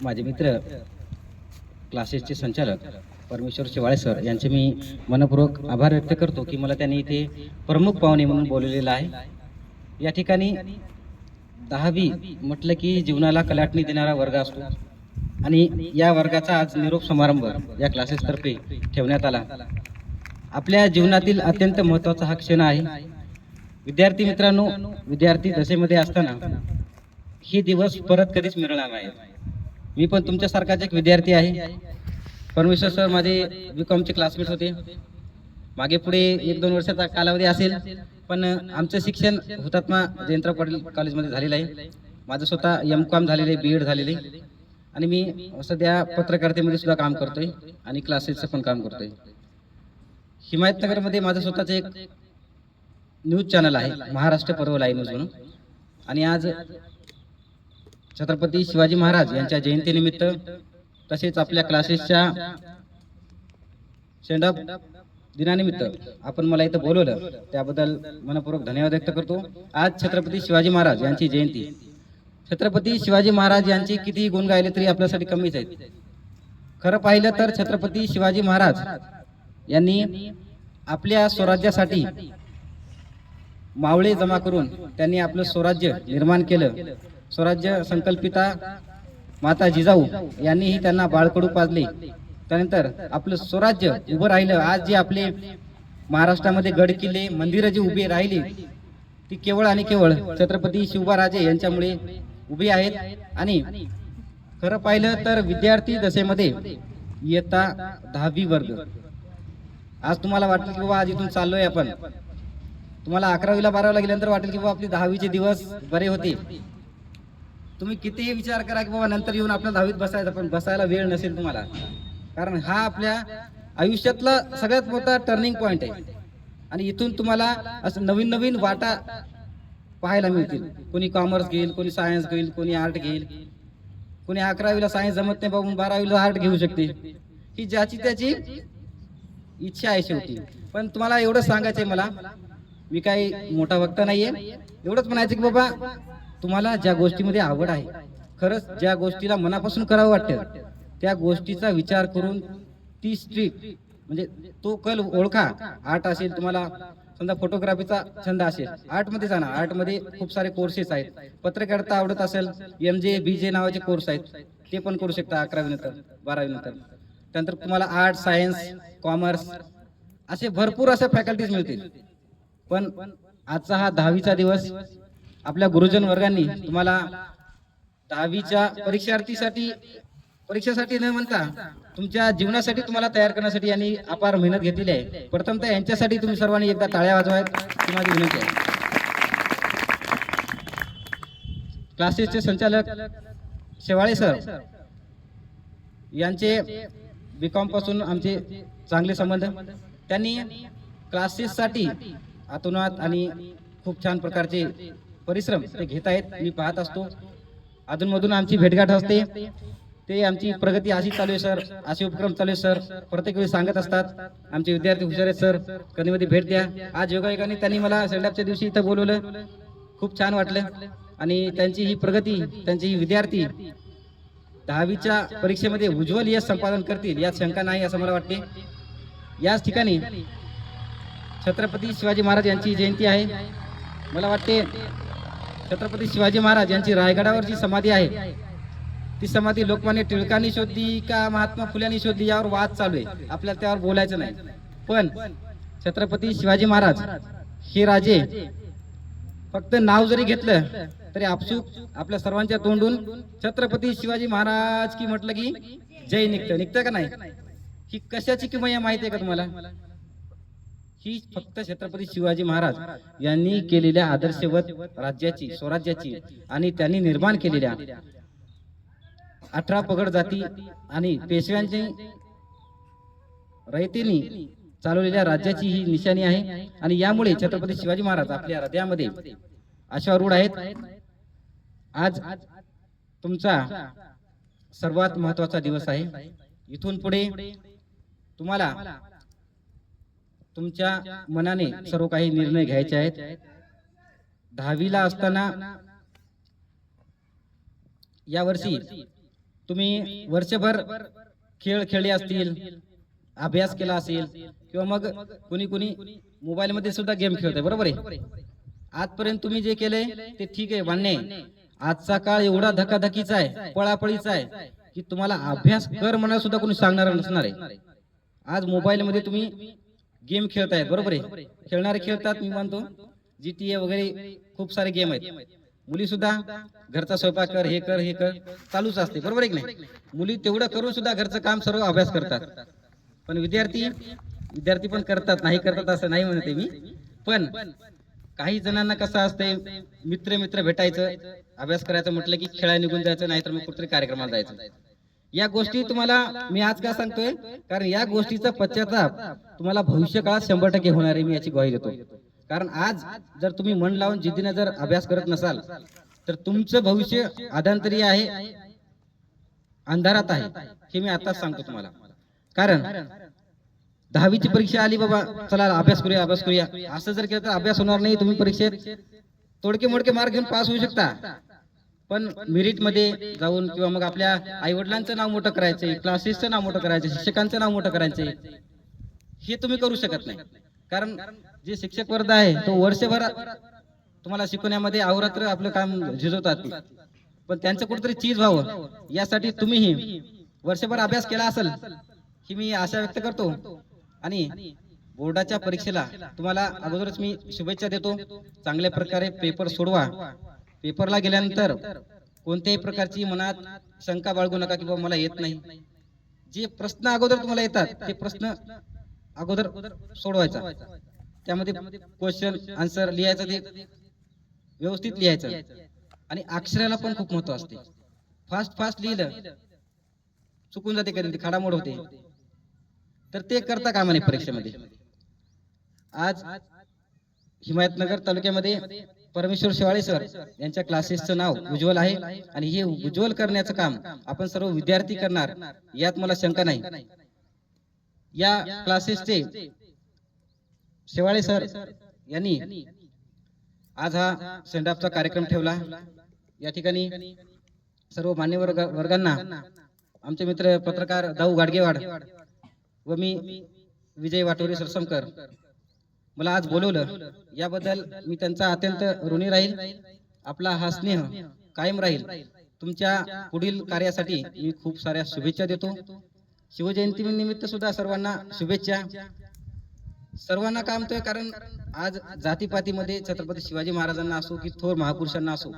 माझे मित्र क्लासेसचे संचालक परमेश्वर शेवाळे सर यांचे मी मनपूर्वक आभार व्यक्त करतो की मला त्यांनी इथे प्रमुख पाहुणे म्हणून बोलवलेलं आहे। या ठिकाणी 10वी म्हटलं की जीवनाला कलाटणी देणारा वर्ग असतो आणि या वर्गाचा आज निरोप समारंभ या क्लासेसतर्फे ठेवण्यात आला। आपल्या जीवनातील अत्यंत महत्त्वाचा हा क्षण आहे। विद्यार्थी मित्रांनो, विद्यार्थी दशेमध्ये असताना हे दिवस परत कधीच मिळणार नाही। मी पण तुमच्यासारखाच एक विद्यार्थी आहे। परमेश्वर सर माझे बीकॉमचे क्लासमेट होते। मागे पुढे 1-2 वर्षाचा कालावधी असेल, पण आमचं शिक्षण हुतात्मा जयंतराव पाटील कॉलेजमध्ये झालेलं आहे। माझं स्वतः M.Com झालेलं आहे, B.Ed झालेलं आहे आणि मी सध्या पत्रकारितेमध्ये सुद्धा काम करतोय आणि क्लासेसचं पण काम करतोय। हिमायतनगरमध्ये माझं स्वतःचं एक न्यूज चॅनल आहे, महाराष्ट्र पर्व लाईव्ह न्यूज म्हणून। आणि आज छत्रपती शिवाजी महाराज यांच्या जयंतीनिमित्त तसेच आपल्या क्लासेसच्या सेंड ऑफ दिनानिमित्त आपण मला इथं बोलवलं, त्याबद्दल मनपूर्वक धन्यवाद व्यक्त करतो। आज छत्रपती शिवाजी महाराज यांची जयंती। छत्रपती शिवाजी महाराज यांची कितीही गुण गायले तरी आपल्यासाठी कमीच आहेत। खरं पाहिलं तर छत्रपती शिवाजी महाराज यांनी आपल्या स्वराज्यासाठी मावळे जमा करून त्यांनी आपलं स्वराज्य निर्माण केलं। स्वराज्य संकल्पिता माता जिजाऊ यांनीही त्यांना बाळकडू पाजले। त्यानंतर आपलं स्वराज्य उभं राहिलं। आज जे आपले महाराष्ट्रामध्ये गड किल्ले मंदिरं जी उभी राहिली ती केवळ आणि केवळ छत्रपती शिवबाराजे यांच्यामुळे उभी आहेत। आणि खरं पाहिलं तर विद्यार्थी दशेमध्ये इयत्ता 10वी वर्ग, आज तुम्हाला वाटेल की बाबा आज इथून चाललोय आपण, तुम्हाला 11वीला 12वीला गेल्यानंतर वाटेल की बाबा आपले 10वीचे दिवस बरे होते। तुम्ही कितीही विचार करा की बाबा नंतर येऊन आपल्या 10वीत बसायचं, पण बसायला वेळ नसेल तुम्हाला, कारण हा आपल्या आयुष्यातला सगळ्यात मोठा टर्निंग पॉइंट आहे। आणि इथून तुम्हाला असं नवीन नवीन वाटा पाहायला मिळतील। कोणी कॉमर्स घेईल, कोणी सायन्स घेईल, कोणी आर्ट घेईल, कोणी 11वीला सायन्स जमत नाही बाबा 12वीला आर्ट घेऊ शकते। ही ज्याची त्याची इच्छा आहे शेवटी। पण तुम्हाला एवढं सांगायचंय मला, मी काही मोठा वक्ता नाहीये, एवढंच म्हणायचं की बाबा तुम्हाला ज्या गोष्टीमध्ये आवड आहे, खरंच ज्या गोष्टीला मनापासून करावं वाटतं, त्या गोष्टीचा विचार करून ती स्ट्रीम म्हणजे तो कल ओळखा। आर्ट असेल, तुम्हाला समजा फोटोग्राफीचा छंद असेल, आर्टमध्ये जाणा। आर्टमध्ये खूप सारे कोर्सेस आहेत। पत्रकारिता आवडत असेल, MJ BJ नावाचे कोर्स आहेत, ते पण करू शकता 11वी नंतर 12वी नंतर। त्यानंतर तुम्हाला आर्ट, सायन्स, कॉमर्स असे भरपूर अशा फॅकल्टीज मिळतील। पण आजचा हा 10वीचा दिवस आपल्या गुरुजन वर्गांनी तुम्हाला 10वीच्या परीक्षेसाठी न म्हणता तुमच्या जीवनासाठी तुम्हाला तयार करण्यासाठी यांनी अपार मेहनत घेतलेली आहे। प्रथमतः यांच्यासाठी तुम्ही सर्वांनी एकदा टाळ्या वाजवायत ही माझी विनंती आहे। क्लासेसचे संचालक शेवाळे सर यांचे बीकॉम पासून आमचे चांगले संबंध, त्यांनी क्लासेससाठी आतोनात आणि खूप छान प्रकारचे परिश्रम ते घेत आहेत, मी पाहत असतो। अधूनमधून आमची भेटगाठ असते, ते आमची प्रगती अशी चालू आहे सर, असे उपक्रम चालू आहे सर, प्रत्येक वेळी सांगत असतात। आमचे विद्यार्थी हुशार आहेत सर, कधी मध्ये भेट द्या। आज योगायोगाने त्यांनी मला सेंडऑफच्या दिवशी इथं बोलवलं, खूप छान वाटलं। आणि त्यांची ही प्रगती, त्यांची ही विद्यार्थी 10वीच्या परीक्षेमध्ये उज्ज्वल यश संपादन करतील यात शंका नाही असं मला वाटते। याच ठिकाणी छत्रपती शिवाजी महाराज यांची जयंती आहे। मला वाटते छत्रपती शिवाजी महाराज यांची रायगडावरची समाधी आहे, ती समाधी लोकमान्य टिळकांनी शोधली का महात्मा फुल्यांनी शोधली यावर वाद चालू आहे, आपल्याला त्यावर बोलायचं नाही। पण छत्रपती शिवाजी महाराज हे राजे फक्त नाव जरी घेतलं तरी आपसूक आपल्या सर्वांच्या तोंडून छत्रपती शिवाजी महाराज की म्हटलं की जय निघतं का नाही? ही कशाची किमया माहिती आहे का तुम्हाला? ही फक्त छत्रपती शिवाजी महाराज यांनी केलेल्या आदर्शवत राज्याची, स्वराज्याची आणि त्यांनी निर्माण केलेल्या 18 पगड जाती आणि पेशव्यांची रयतेनी चालवलेल्या राज्याची ही निशाणी आहे। आणि यामुळे छत्रपती शिवाजी महाराज आपल्या हृदयामध्ये अश्वारूढ आहेत। आज तुमचा सर्वात महत्त्वाचा दिवस आहे। इथून पुढे तुम्हाला तुमच्या मनाने सर्व काही निर्णय घ्यायचे आहेत। 10वीला असताना यावर्षी तुम्ही वर्षभर खेळ खेळले असतील, अभ्यास केला असेल, किंवा मग कुणी कुणी मोबाईल मध्ये सुद्धा गेम खेळतंय, बरोबर आहे. आजपर्यंत तुम्ही जे केले ते ठीक आहे, मान्य आहे. आजचा काळ एवढा धकाधकीचा आहे, पळापळीचा आहे, की तुम्हाला अभ्यास कर म्हणा सुद्धा कोणी सांगणार नसणार आहे. आज मोबाईल मध्ये तुम्ही गेम खेळतायत, बरोबर आहे. खेळणारे खेळतात, मी म्हणतो GTA वगैरे खूप सारे गेम आहेत. मुली सुद्धा घरचा स्वयंपाक कर, हे कर, हे कर चालूच असते, बरोबर आहे की नाही. मुली तेवढं करून सुद्धा घरचं काम सर्व अभ्यास करतात. पण विद्यार्थी पण करतात, नाही करतात असं नाही म्हणते मी. पण काही जणांना कसं असतंय, मित्र भेटायचं, अभ्यास करायचं म्हटलं की खेळायला निघून जायचं, नाहीतर मग कुठेतरी कार्यक्रमाला जायचं. या गोष्टी तुम्हाला मी आज का सांगतोय, कारण या गोष्टीचा पश्चाताप तुम्हाला भविष्य काळात 100% होणार आहे, मी याची ग्वाही देतो. कारण आज जर तुम्ही मन लावून जिद्दीने जर अभ्यास करत नसाल तर तुमचं भविष्य अधांतरी आहे, अंधारात आहे, हे मी आताच सांगतो तुम्हाला. कारण 10वीची परीक्षा आली, बाबा चला अभ्यास करूया, असं जर केलं तर अभ्यास होणार नाही. तुम्ही परीक्षेत तोडके मोडके मार्क घेऊन पास होऊ शकता, पण मेरिट मध्ये जाऊन किंवा मग आपल्या आई वडिलांचं नाव मोठं करायचंय, क्लासेसचं नाव मोठं करायचं, शिक्षकांचं नाव मोठं करायचंय, हे तुम्ही करू शकत नाही. कारण जे शिक्षक वर्ग आहे तो वर्षभर तुम्हाला शिकवण्यामध्ये अहोरात्र आपलं काम झिजवतात, पण त्यांचं कुठेतरी चीज व्हावं यासाठी तुम्हीही वर्षभर अभ्यास केला असेल ही मी आशा व्यक्त करतो. आणि बोर्डाच्या परीक्षेला तुम्हाला अगोदरच मी शुभेच्छा देतो. चांगल्या प्रकारे पेपर सोडवा. पेपरला गेल्यानंतर कोणत्याही प्रकारची मनात शंका बाळगू नका की बाबा मला येत नाही. जे प्रश्न अगोदर तुम्हाला येतात ते प्रश्न अगोदर सोडवायचा. त्यामध्ये क्वेश्चन आन्सर लिहायचं, ते व्यवस्थित लिहायचं. आणि अक्षराला पण खूप महत्व असते. फास्ट लिहिलं चुकून जाते, कधी खाडामोड होते, तर ते करता कामा नये परीक्षेमध्ये. आज हिमायतनगर तालुक्यामध्ये परमेश्वर शेवाळे सर यांच्या क्लासेसचं नाव उज्ज्वल आहे, आणि हे उज्ज्वल करण्याचं काम आपण सर्व विद्यार्थी करणार यात मला शंका नाही. या क्लासेसचे शेवाळे सर यांनी आज हा सेंडऑफचा कार्यक्रम ठेवला. या ठिकाणी सर्व मान्यवर वर्गांना आमचे मित्र पत्रकार दाऊ गाडगेवाड व मी विजय वाटोरे सरसमकर मला आज बोलवलं, याबद्दल मी त्यांचा अत्यंत ऋणी राहील. आपला हा स्नेह कायम राहील. तुमच्या पुढील कार्यासाठी मी खूप साऱ्या शुभेच्छा देतो. शिवजयंती निमित्त सुद्धा सर्वांना शुभेच्छा. सर्वांना काय म्हणतोय, कारण आज जातीपातीमध्ये छत्रपती शिवाजी महाराजांना असो की थोर महापुरुषांना असो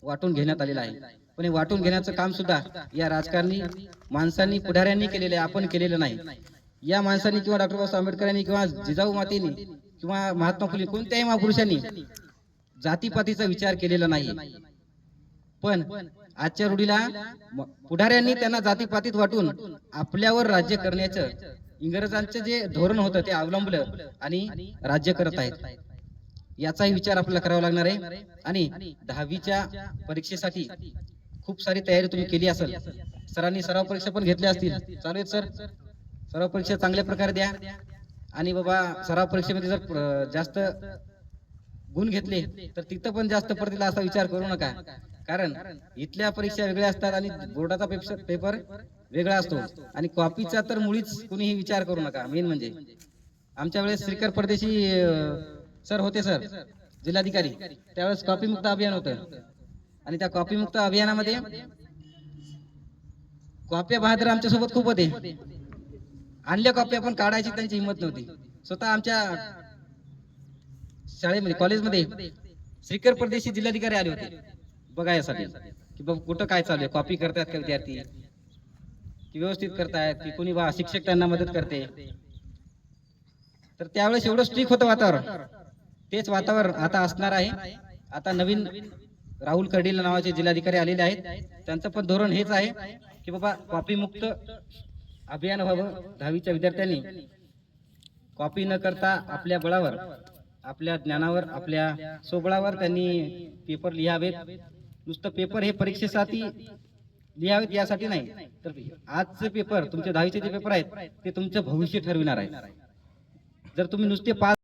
वाटून घेण्यात आलेलं आहे. पण हे वाटून घेण्याचं काम सुद्धा या राजकारणी माणसांनी, पुढाऱ्यांनी केलेलं आहे, आपण केलेलं नाही. या माणसांनी किंवा डॉक्टर बाबासाहेब आंबेडकरांनी किंवा जिजाऊ मातेनी किंवा महात्मा फुले कोणत्याही महापुरुषांनी जातीपातीचा विचार केलेला नाही. पण आजच्या रूढीला पुढाऱ्यांनी त्यांना जातीपातीत वाटून आपल्यावर राज्य करण्याचं इंग्रजांचं जे धोरण होतं ते अवलंबलं आणि राज्य करत आहेत. याचाही विचार आपल्याला करावा लागणार आहे. आणि 10वीच्या परीक्षेसाठी खूप सारी तयारी तुम्ही केली असेल. सरांनी सराव परीक्षा पण घेतल्या असतील, चालू आहेत सर. सराव परीक्षा चांगल्या प्रकारे द्या. आणि बाबा सराव परीक्षेमध्ये जर जास्त गुण घेतले तर तिथं पण जास्त पडतील असा विचार करू नका. कारण इथल्या परीक्षा वेगळ्या असतात आणि बोर्डाचा पेपर वेगळा असतो. आणि कॉपीचा तर मुळीच कुणीही विचार करू नका. मेन म्हणजे आमच्या वेळेस श्रीकर परदेशी सर होते, सर जिल्हाधिकारी, त्यावेळेस कॉपी मुक्त अभियान होतं. आणि त्या कॉपी मुक्त अभियानामध्ये कॉप्या बहादर आमच्या सोबत खूप होते. आणल्या कॉप्या पण काढायची त्यांची हिंमत नव्हती. स्वतः आमच्या शाळेमध्ये, कॉलेजमध्ये श्रीकर परदेशी जिल्हाधिकारी आले होते बघायसाठी की बाबा कुठं काय चालू आहे, कॉपी करतायत का विद्यार्थी, की व्यवस्थित करतायत, की कोणी बा शिक्षक त्यांना मदत करते. तर त्यावेळेस एवढं स्ट्रिक्ट होतं वातावरण. तेच वातावरण आता असणार आहे. आता नवीन राहुल कर्डिल नावाचे जिल्हाधिकारी आलेले आहेत. त्यांचं पण धोरण हेच आहे की बाबा कॉपी मुक्त अभियान व्हावं. 10वीच्या विद्यार्थ्यांनी कॉपी न करता आपल्या बळावर, आपल्या ज्ञानावर, आपल्या स्वबळावर त्यांनी पेपर लिहावेत. नुसतं पेपर हे परीक्षेसाठी लिहावेत यासाठी नाही, तर आजचे पेपर, तुमचे 10वीचे जे पेपर आहेत ते तुमचं भविष्य ठरविणार आहे. जर तुम्ही नुसते पास